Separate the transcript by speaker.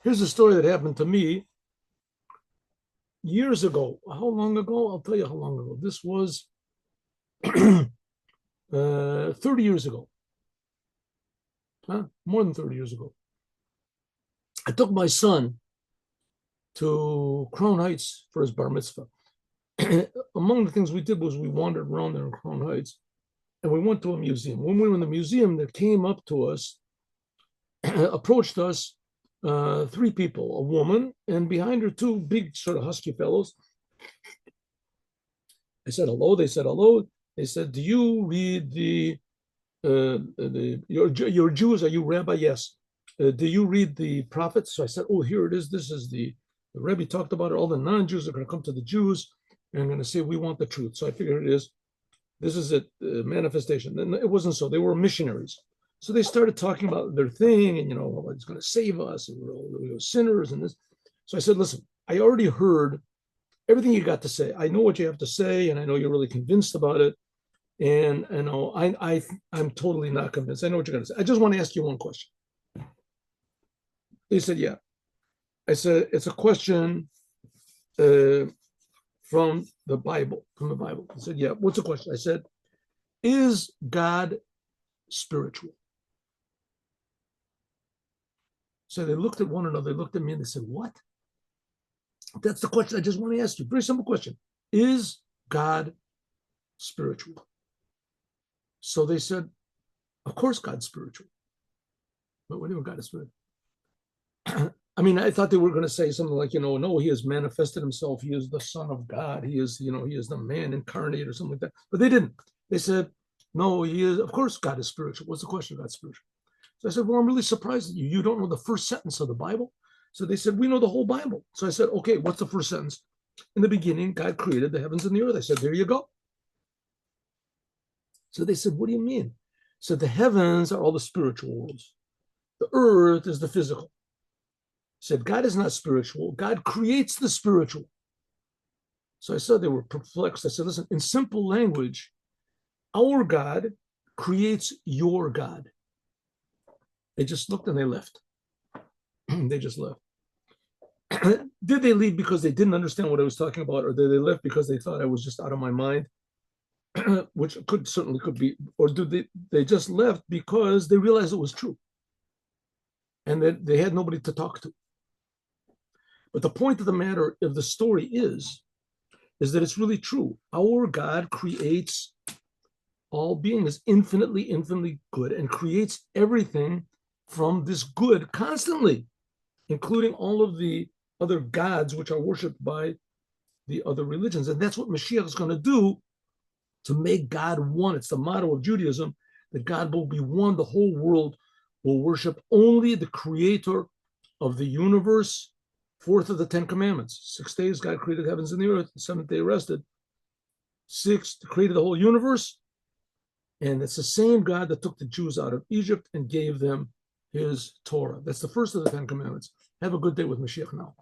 Speaker 1: Here's a story that happened to me years ago. How long ago? I'll tell you how long ago. This was 30 years ago, huh? More than 30 years ago. I took my son to Crown Heights for his bar mitzvah. Among the things we did was we wandered around there in Crown Heights and we went to a museum. When we were in the museum, there came up to us, approached us, three people, a woman, and behind her, two big, sort of husky fellows. I said hello. They said hello. They said, "Do you read you're Jews? Are you rabbi?" Yes. Do you read the prophets? So I said, "Oh, here it is. This is the Rebbe talked about it. All the non-Jews are going to come to the Jews and going to say we want the truth." So I figured it is. This is a manifestation. And it wasn't so. They were missionaries. So they started talking about their thing, and well, it's going to save us, and we're sinners, and this. So I said, "Listen, I already heard everything you got to say. I know what you have to say, and I know you're really convinced about it. And I'm totally not convinced. I know what you're going to say. I just want to ask you one question." They said, "Yeah." I said, "It's a question from the Bible." From the Bible. They said, "Yeah." "What's the question?" I said, "Is God spiritual?" So they looked at one another. They looked at me and they said, "What?" "That's the question I just want to ask you. Very simple question. Is God spiritual?" So they said, "Of course God's spiritual." But what do you mean God is spiritual? I mean, I thought they were going to say something like, "No, he has manifested himself. He is the Son of God. He is the man incarnate," or something like that. But they didn't. They said, "No, he is. Of course, God is spiritual. What's the question? God's spiritual." So I said, "Well, I'm really surprised at you. You don't know the first sentence of the Bible." So they said, "We know the whole Bible." So I said, "Okay, what's the first sentence?" "In the beginning, God created the heavens and the earth." I said, "There you go." So they said, "What do you mean?" So the heavens are all the spiritual worlds. The earth is the physical. Said, God is not spiritual. God creates the spiritual. So I said they were perplexed. I said, "Listen, in simple language, our God creates your God." They just looked and they left. They just left. Did they leave because they didn't understand what I was talking about, or did they leave because they thought I was just out of my mind? Which certainly could be, or did they just left because they realized it was true and that they had nobody to talk to? But the point of the matter of the story is that it's really true. Our God creates all being, is infinitely good, and creates everything from this good constantly, including all of the other gods which are worshipped by the other religions. And that's what Mashiach is going to do, to make God one. It's the motto of Judaism, that God will be one. The whole world will worship only the creator of the universe. Fourth of the Ten Commandments. 6 days God created the heavens and the earth. The seventh day rested. Sixth created the whole universe. And it's the same God that took the Jews out of Egypt and gave them his Torah. That's the first of the Ten Commandments. Have a good day with Mashiach now.